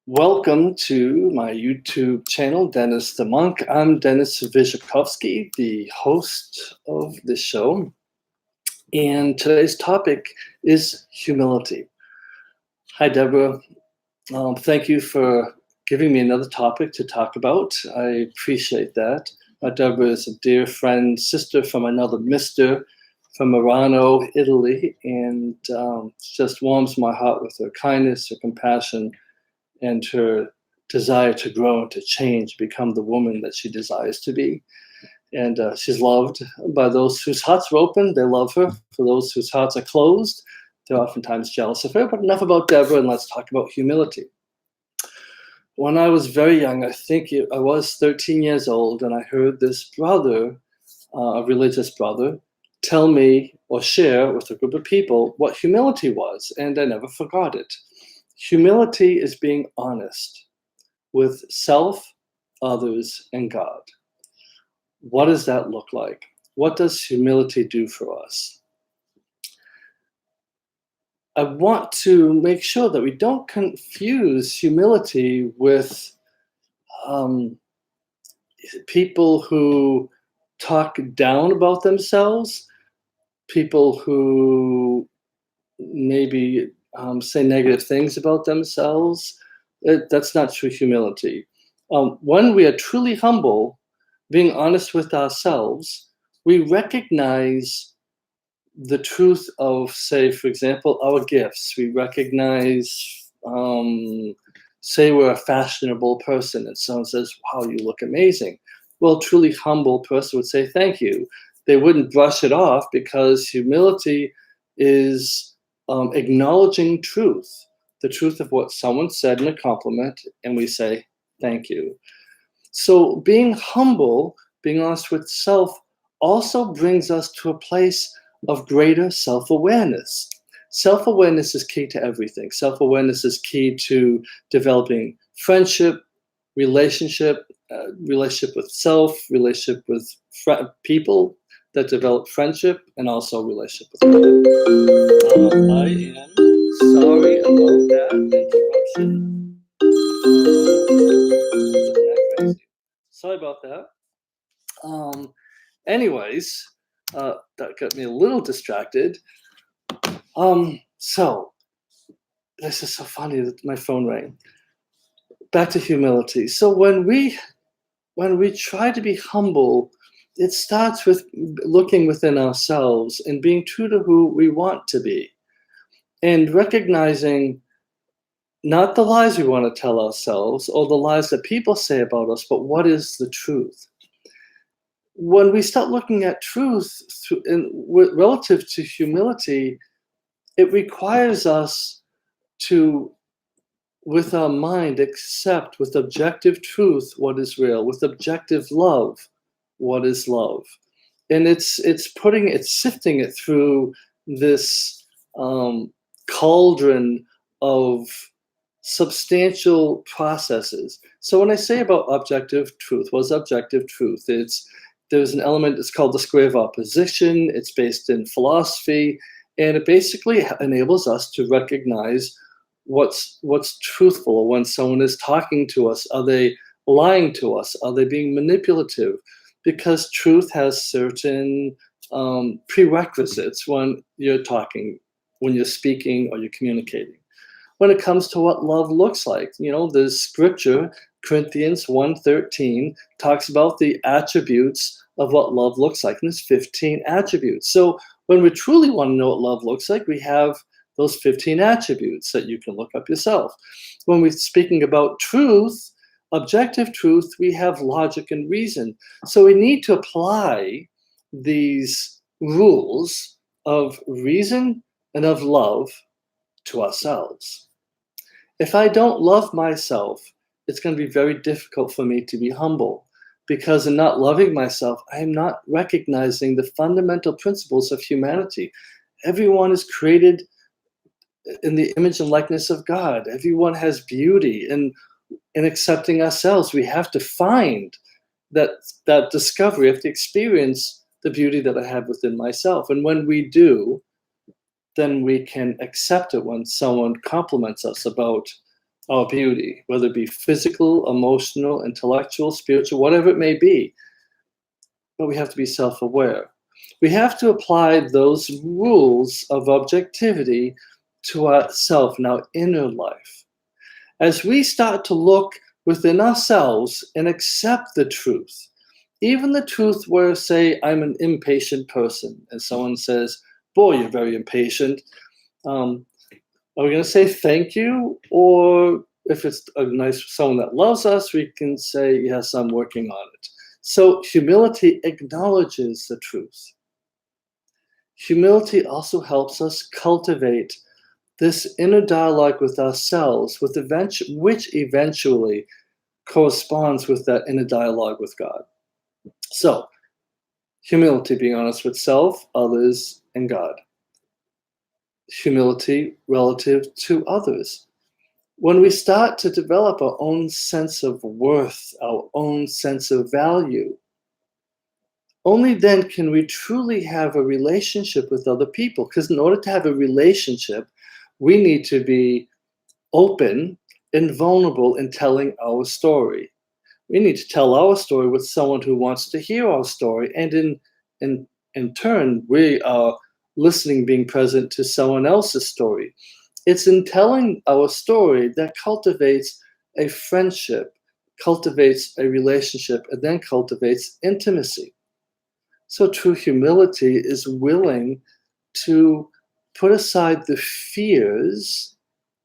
Welcome to my YouTube channel, Dennis the Monk. I'm Dennis Vysokovsky, the host of this show, and today's topic is humility. Hi, Deborah. Thank you for giving me another topic to talk about. I appreciate that. Deborah is a dear friend, sister from another mister from Murano, Italy, and just warms my heart with her kindness, her compassion, and her desire to grow and to change, become the woman that she desires to be. And she's loved by those whose hearts are open. They love her. For those whose hearts are closed, they're oftentimes jealous of her. But enough about Deborah, and let's talk about humility. When I was very young, I was 13 years old, and I heard this brother, a religious brother, tell me or share with a group of people what humility was, and I never forgot it. Humility is being honest with self, others, and God. What does that look like? What does humility do for us? I want to make sure that we don't confuse humility with people who talk down about themselves, people who maybe say negative things about themselves. That's not true humility. When we are truly humble, being honest with ourselves, we recognize the truth of, say, for example, our gifts. We recognize, say, we're a fashionable person, and someone says, "Wow, you look amazing." Well, a truly humble person would say, "Thank you." They wouldn't brush it off, because humility is acknowledging truth, the truth of what someone said in a compliment, and we say, "Thank you." So being humble, being honest with self, also brings us to a place of greater self-awareness. Self-awareness is key to everything. Self-awareness is key to developing friendship, relationship with self, relationship with people that develop friendship, and also relationship with God. I am sorry about that interruption. Crazy. Sorry about that. Anyways, that got me a little distracted. So this is so funny that my phone rang. Back to humility. So when we try to be humble, it starts with looking within ourselves and being true to who we want to be, and recognizing not the lies we want to tell ourselves or the lies that people say about us, but what is the truth. When we start looking at truth relative to humility, it requires us to, with our mind, accept with objective truth what is real, with objective love what is love. And it's sifting it through this cauldron of substantial processes. So when I say about objective truth, what's objective truth? There's an element that's called the square of opposition. It's based in philosophy, and it basically enables us to recognize what's truthful. When someone is talking to us, are they lying to us? Are they being manipulative? Because truth has certain prerequisites when you're talking, when you're speaking, or you're communicating. When it comes to what love looks like, the scripture, Corinthians 1:13, talks about the attributes of what love looks like, and there's 15 attributes. So when we truly want to know what love looks like, we have those 15 attributes that you can look up yourself. When we're speaking about truth, objective truth, we have logic and reason. So we need to apply these rules of reason and of love to ourselves. If I don't love myself, it's going to be very difficult for me to be humble, because in not loving myself, I am not recognizing the fundamental principles of humanity. Everyone is created in the image and likeness of God. Everyone has beauty. And in accepting ourselves, we have to find that discovery, of the experience the beauty that I have within myself. And when we do, then we can accept it when someone compliments us about our beauty, whether it be physical, emotional, intellectual, spiritual, whatever it may be. But we have to be self-aware. We have to apply those rules of objectivity to ourself and our inner life. As we start to look within ourselves and accept the truth, even the truth where, say, I'm an impatient person, and someone says, boy, you're very impatient. Are we going to say thank you? Or if it's a nice someone that loves us, we can say, yes, I'm working on it. So humility acknowledges the truth. Humility also helps us cultivate this inner dialogue with ourselves, which eventually corresponds with that inner dialogue with God. So, humility, being honest with self, others, and God. Humility relative to others. When we start to develop our own sense of worth, our own sense of value, only then can we truly have a relationship with other people. Because in order to have a relationship, we need to be open and vulnerable in telling our story. We need to tell our story with someone who wants to hear our story. And in turn, we are listening, being present to someone else's story. It's in telling our story that cultivates a friendship, cultivates a relationship, and then cultivates intimacy. So true humility is willing to put aside the fears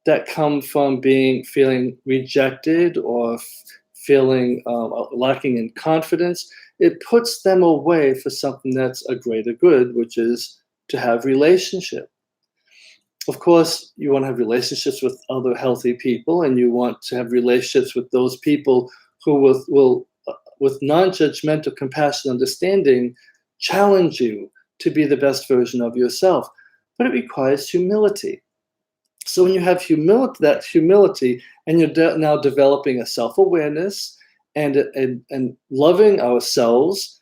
that come from feeling rejected or feeling lacking in confidence. It puts them away for something that's a greater good, which is to have relationship. Of course, you want to have relationships with other healthy people, and you want to have relationships with those people who will with non-judgmental, compassionate understanding, challenge you to be the best version of yourself. But it requires humility. So when you have that humility, and you're now developing a self-awareness and loving ourselves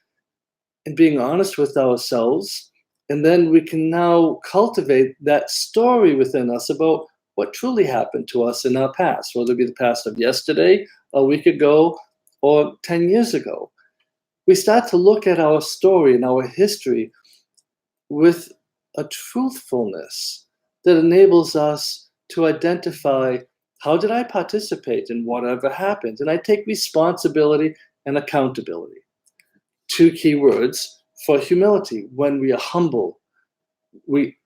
and being honest with ourselves, and then we can now cultivate that story within us about what truly happened to us in our past, whether it be the past of yesterday, a week ago, or 10 years ago. We start to look at our story and our history with a truthfulness that enables us to identify, how did I participate in whatever happened? And I take responsibility and accountability. Two key words for humility. When we are humble, we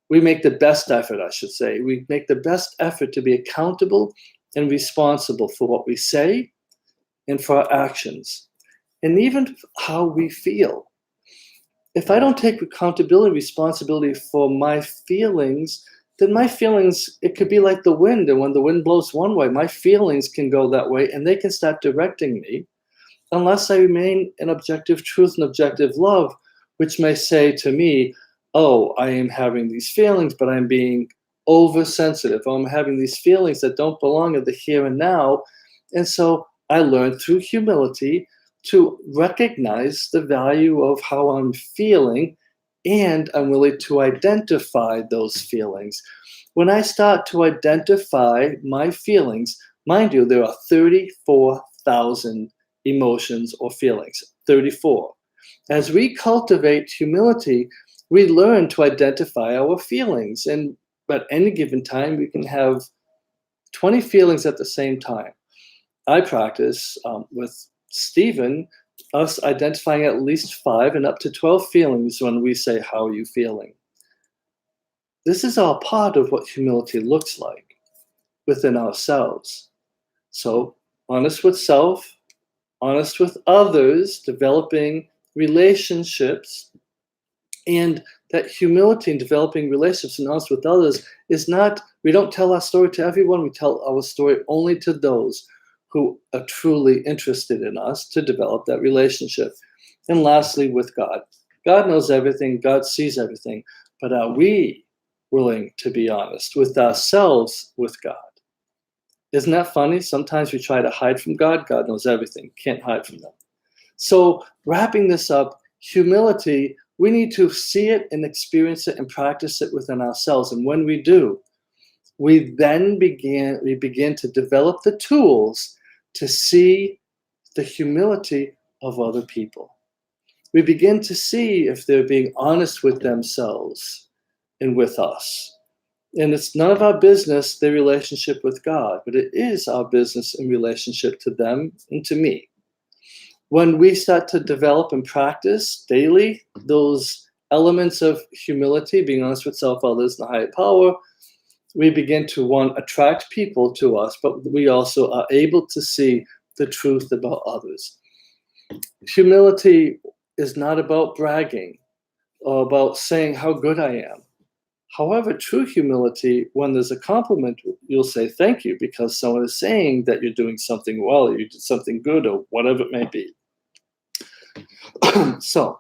make the best effort, I should say. We make the best effort to be accountable and responsible for what we say and for our actions, and even how we feel. If I don't take accountability, responsibility for my feelings, then my feelings, it could be like the wind. And when the wind blows one way, my feelings can go that way, and they can start directing me, unless I remain in objective truth and objective love, which may say to me, oh, I am having these feelings, but I'm being oversensitive. I'm having these feelings that don't belong in the here and now. And so I learned through humility to recognize the value of how I'm feeling, and I'm willing to identify those feelings. When I start to identify my feelings, mind you, there are 34,000 emotions or feelings, 34. As we cultivate humility, we learn to identify our feelings. And at any given time, we can have 20 feelings at the same time. I practice with Stephen, us identifying at least 5 and up to 12 feelings when we say, how are you feeling? This is all part of what humility looks like within ourselves. So, honest with self, honest with others, developing relationships, and that humility in developing relationships and honest with others is not, we don't tell our story to everyone, we tell our story only to those who are truly interested in us to develop that relationship. And lastly, with God. God knows everything, God sees everything, but are we willing to be honest with ourselves with God? Isn't that funny? Sometimes we try to hide from God. God knows everything, can't hide from them. So wrapping this up, humility, we need to see it and experience it and practice it within ourselves. And when we do, we begin to develop the tools to see the humility of other people. We begin to see if they're being honest with themselves and with us. And it's none of our business, their relationship with God, but it is our business in relationship to them and to me. When we start to develop and practice daily those elements of humility, being honest with self, others, and the higher power, we begin to, one, attract people to us, but we also are able to see the truth about others. Humility is not about bragging or about saying how good I am. However, true humility, when there's a compliment, you'll say thank you because someone is saying that you're doing something well, or you did something good, or whatever it may be. So,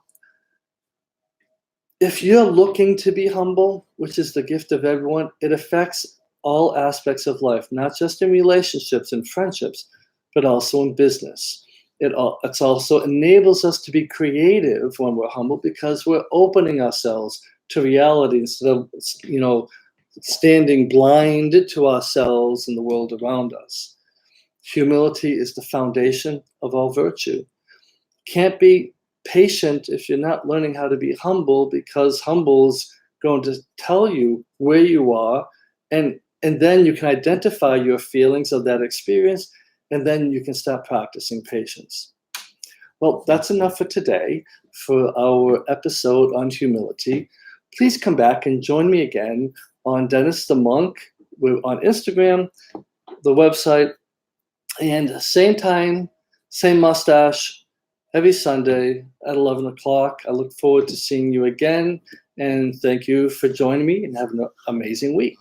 if you're looking to be humble, which is the gift of everyone, it affects all aspects of life, not just in relationships and friendships, but also in business. It also enables us to be creative when we're humble because we're opening ourselves to reality instead of, standing blind to ourselves and the world around us. Humility is the foundation of all virtue. Can't be patient if you're not learning how to be humble, because humble's going to tell you where you are, and then you can identify your feelings of that experience, and then you can start practicing patience. Well, that's enough for today for our episode on humility. Please come back and join me again on Dennis the Monk. We're on Instagram, the website, and same time, same mustache, every Sunday at 11 o'clock. I look forward to seeing you again, and thank you for joining me, and have an amazing week.